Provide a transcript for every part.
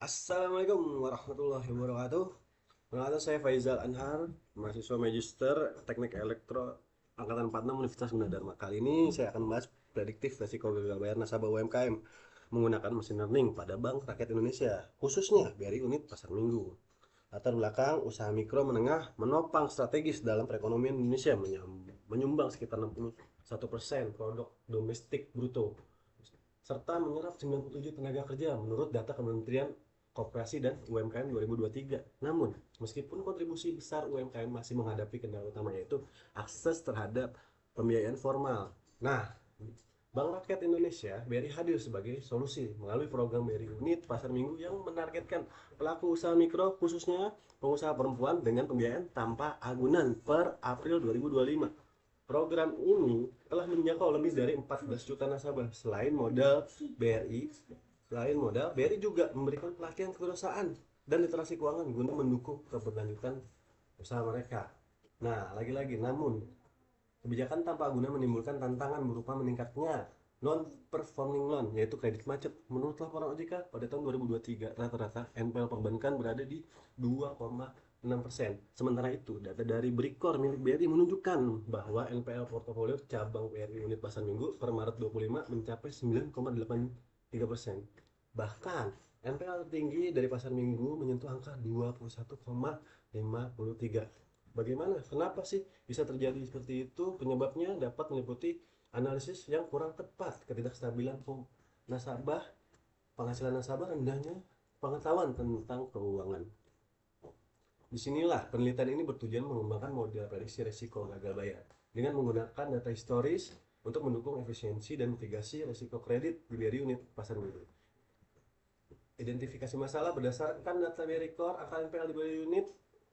Assalamualaikum warahmatullahi wabarakatuh. Perkenalkan saya Faizal Anhar, mahasiswa Magister Teknik Elektro angkatan 46 Universitas Gunadarma. Kali ini saya akan membahas prediktif resiko gagal bayar nasabah UMKM menggunakan mesin learning pada Bank Rakyat Indonesia, khususnya BRI Unit Pasar Minggu. Latar belakang usaha mikro menengah menopang strategis dalam perekonomian Indonesia menyumbang sekitar 61% produk domestik bruto serta menyerap 97 tenaga kerja menurut data Kementerian Koperasi dan UMKM 2023. Namun, meskipun kontribusi besar UMKM masih menghadapi kendala utama yaitu akses terhadap pembiayaan formal. Nah, Bank Rakyat Indonesia BRI hadir sebagai solusi melalui program BRI Unit Pasar Minggu yang menargetkan pelaku usaha mikro khususnya pengusaha perempuan dengan pembiayaan tanpa agunan per April 2025. Program ini telah menjangkau lebih dari 14 juta nasabah. BRI juga memberikan pelatihan kewirausahaan dan literasi keuangan guna mendukung keberlanjutan usaha mereka. Nah, lagi-lagi namun kebijakan tanpa guna menimbulkan tantangan berupa meningkatnya non-performing loan, yaitu kredit macet. Menurut laporan OJK, pada tahun 2023, rata-rata NPL perbankan berada di 2,6%. Sementara itu, data dari Brikor milik BRI menunjukkan bahwa NPL portofolio cabang BRI Unit Pasar Minggu per Maret 25 mencapai 9,83%. Bahkan, NPL tertinggi dari Pasar Minggu menyentuh angka 21,53%. Bagaimana? Kenapa sih bisa terjadi seperti itu? Penyebabnya dapat meliputi analisis yang kurang tepat, ketidakstabilan nasabah, penghasilan nasabah, rendahnya pengetahuan tentang keuangan. Disinilah penelitian ini bertujuan mengembangkan model prediksi risiko gagal bayar dengan menggunakan data historis untuk mendukung efisiensi dan mitigasi risiko kredit di BRI Unit Pasar Minggu. Identifikasi masalah berdasarkan data BRI Core, angka NPL di BRI Unit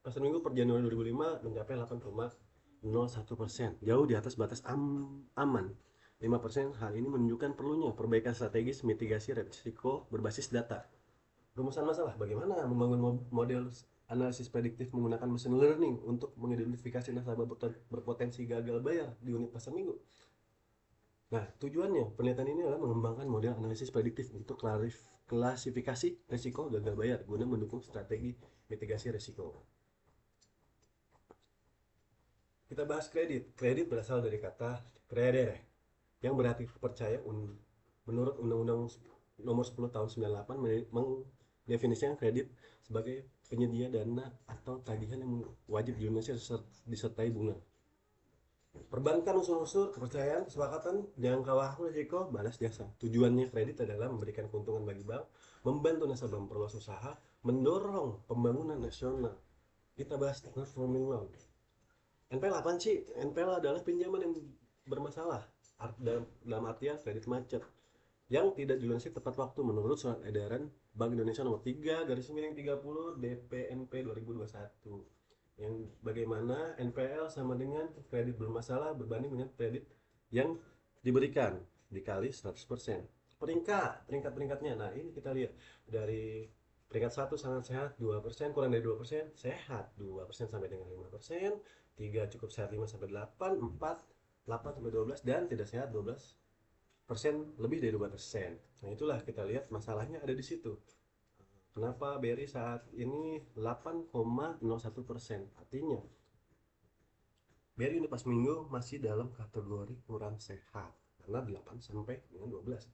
Pasar Minggu per Januari 2005 mencapai 8,01%, jauh di atas batas aman 5%. Hal ini menunjukkan perlunya perbaikan strategis mitigasi risiko berbasis data. Rumusan masalah: bagaimana membangun model analisis prediktif menggunakan machine learning untuk mengidentifikasi nasabah berpotensi gagal bayar di unit pasar minggu. Nah, tujuannya penelitian ini adalah mengembangkan model analisis prediktif untuk klasifikasi risiko gagal bayar guna mendukung strategi mitigasi risiko. Kita bahas kredit. Kredit berasal dari kata credere yang berarti percaya. Menurut Undang-Undang Nomor 10 Tahun 98 mendefinisikan kredit sebagai penyedia dana atau tagihan yang wajib dilunasi disertai bunga. Perbankan unsur-unsur kepercayaan, kesepakatan, jangka waktu, risiko, balas jasa. Tujuannya kredit adalah memberikan keuntungan bagi bank, membantu nasabah memperluas usaha, mendorong pembangunan nasional. Kita bahas non-performing loan. NPL apa sih? NPL adalah pinjaman yang bermasalah dalam artian kredit macet yang tidak dilunasi tepat waktu menurut surat edaran Bank Indonesia nomor 3 garis miring 30 DPNP 2021, yang bagaimana NPL sama dengan kredit bermasalah berbanding dengan kredit yang diberikan dikali 100%. Peringkat-peringkatnya, nah ini kita lihat dari peringkat 1 sangat sehat 2%, kurang dari 2% sehat 2% sampai dengan 5%, 3 cukup sehat 5 sampai 8, 4 8 sampai 12, dan tidak sehat 12% lebih dari 2%. Nah, itulah kita lihat masalahnya ada di situ. Kenapa BRI saat ini 8,01%? Artinya BRI ini pas minggu masih dalam kategori kurang sehat karena 8 sampai dengan 12.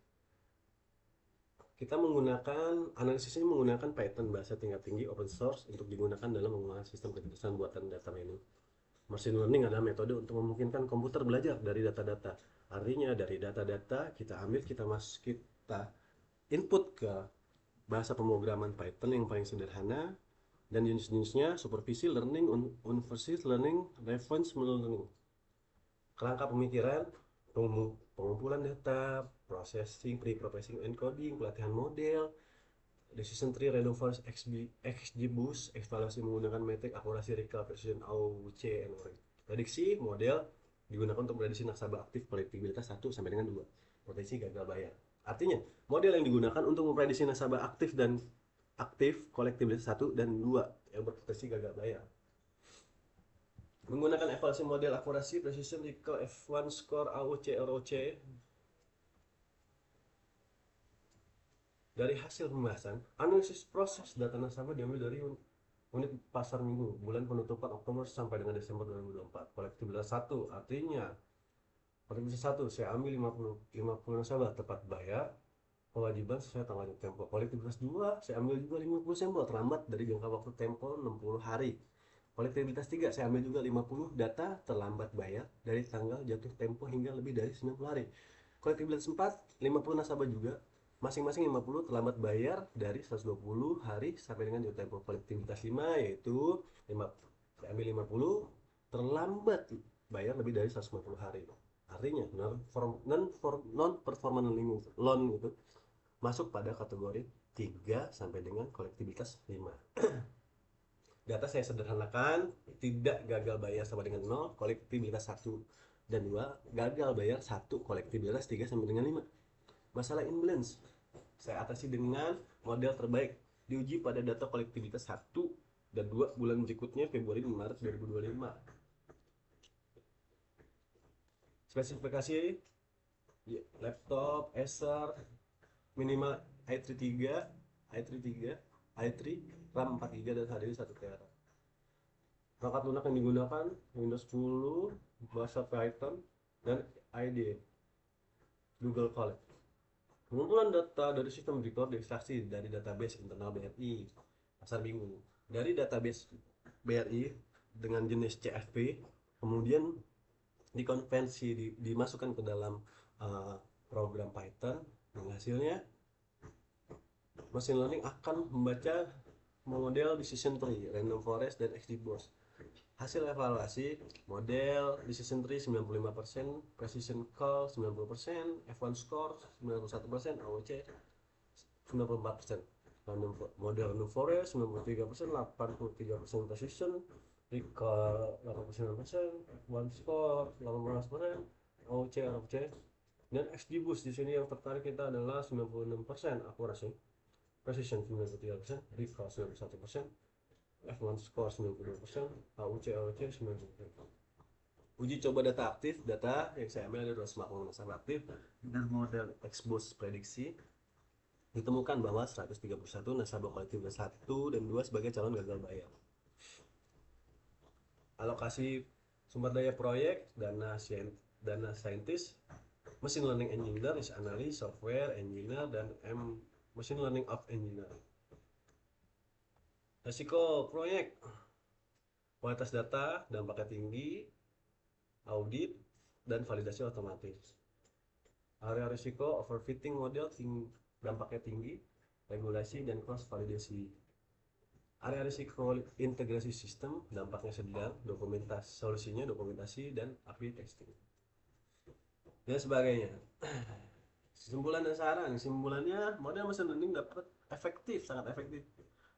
Kita menggunakan analisisnya menggunakan Python, bahasa tingkat tinggi open source untuk digunakan dalam mengembangkan sistem kecerdasan buatan data mining. Machine learning adalah metode untuk memungkinkan komputer belajar dari data-data. Artinya dari data-data kita ambil, kita input ke bahasa pemrograman Python yang paling sederhana, dan jenis-jenisnya supervisi learning, unsupervised learning, reference learning. Kerangka pemikiran, pengumpulan data, processing, pre-processing, encoding, pelatihan model, decision tree, random forest, XGBoost, evaluasi menggunakan metrik akurasi, recall, precision, AUC, prediksi model digunakan untuk prediksi nasabah aktif kolektibilitas 1 sampai dengan 2, potensi gagal bayar. Artinya, model yang digunakan untuk memprediksi nasabah aktif kolektibilitas 1 dan 2 yang berpotensi gagal bayar. Menggunakan evaluasi model akurasi, precision, recall, F1 score, AUC, ROC, Dari hasil pembahasan, analisis proses data nasabah diambil dari unit pasar minggu, bulan penutupan Oktober sampai dengan Desember 2024. Kolektibilitas 1, artinya kolektibilitas 1, saya ambil 50 nasabah tepat bayar, kewajiban sesuai tanggal jatuh tempo. Kolektibilitas 2, saya ambil juga 50 sampel terlambat dari jangka waktu tempo 60 hari. Kolektibilitas 3, saya ambil juga 50 data terlambat bayar dari tanggal jatuh tempo hingga lebih dari 90 hari. Kolektibilitas 4, 50 nasabah juga, masing-masing 50 terlambat bayar dari 120 hari sampai dengan jatuh tempo. Kolektibilitas 5 yaitu 5, saya ambil 50 terlambat bayar lebih dari 150 hari. Artinya non performance loan itu masuk pada kategori 3 sampai dengan kolektibilitas 5. Data saya sederhanakan, tidak gagal bayar sama dengan 0, kolektibilitas 1 dan 2, gagal bayar 1, kolektibilitas 3 sampai dengan 5. Masalah imbalance saya atasi dengan model terbaik, diuji pada data kolektibilitas 1 dan 2 bulan berikutnya, Februari dan Maret 2025. Spesifikasi laptop Acer minimal i3 RAM 4 GB dan HDD 1 TB. Perangkat lunak yang digunakan Windows 10, bahasa Python, dan IDE Google Colab. Pengumpulan data dari sistem record diekstraksi dari database internal BRI pasar minggu. Dari database BRI dengan jenis CFP, kemudian dikonvensi, dimasukkan ke dalam program Python, dan hasilnya machine learning akan membaca model decision tree, random forest, dan XGBoost. Hasil evaluasi model decision tree 95%, precision call 90%, F1 score 91%, AOC 94%. Model random forest 93%, 83% precision, recall 89%, F1 score 18%, AOC dan XGBoost di sini yang tertarik kita adalah 96% akurasi, precision 93%, recall 91%, F1 score 92%, AUC 90%. Uji coba data aktif, data yang saya ambil dari 250 nasabah aktif dan model XBoost prediksi, ditemukan bahwa 131 nasabah kolektibilitas 1 dan 2 sebagai calon gagal bayar. Alokasi sumber daya proyek, dana saintis, machine learning engineer, risk analyst, software engineer, dan machine learning of engineer. Resiko proyek, kualitas data dampaknya tinggi, audit, dan validasi otomatis. Area risiko overfitting model dampaknya tinggi, regulasi dan cross validasi. Area risiko integrasi sistem dampaknya sedang, dokumentasi dan API testing dan sebagainya. Kesimpulan dan saran, kesimpulannya model machine learning dapat sangat efektif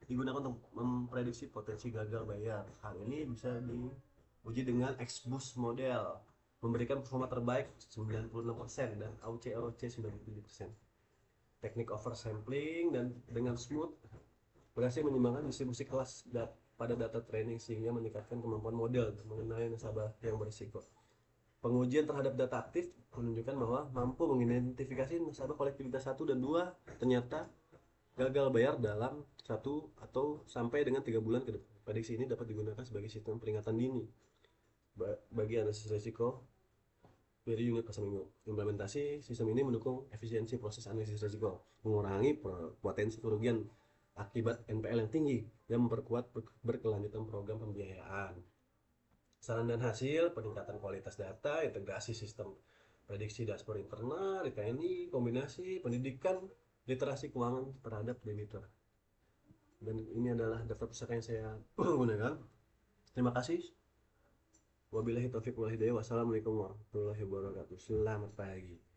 digunakan untuk memprediksi potensi gagal bayar. Hal ini bisa diuji dengan XBoost model, memberikan performa terbaik 96% dan AOC 97%. Teknik oversampling dan dengan smooth berhasil menyeimbangkan distribusi kelas pada data training sehingga meningkatkan kemampuan model mengenai nasabah yang berisiko. Pengujian terhadap data aktif menunjukkan bahwa mampu mengidentifikasi nasabah kolektibilitas 1 dan 2 ternyata gagal bayar dalam 1 atau sampai dengan 3 bulan ke depan. Prediksi ini dapat digunakan sebagai sistem peringatan dini bagi analisis risiko dari unit pasar minggu. Implementasi sistem ini mendukung efisiensi proses analisis risiko, mengurangi potensi kerugian akibat NPL yang tinggi, dan memperkuat berkelanjutan program pembiayaan. Saran dan hasil, peningkatan kualitas data, integrasi sistem prediksi dashboard internal, retaining, kombinasi pendidikan literasi keuangan terhadap debitur. Dan ini adalah daftar pustaka yang saya gunakan. Terima kasih. Wabillahi taufiq wal hidayah. Wassalamualaikum warahmatullahi wabarakatuh. Selamat pagi.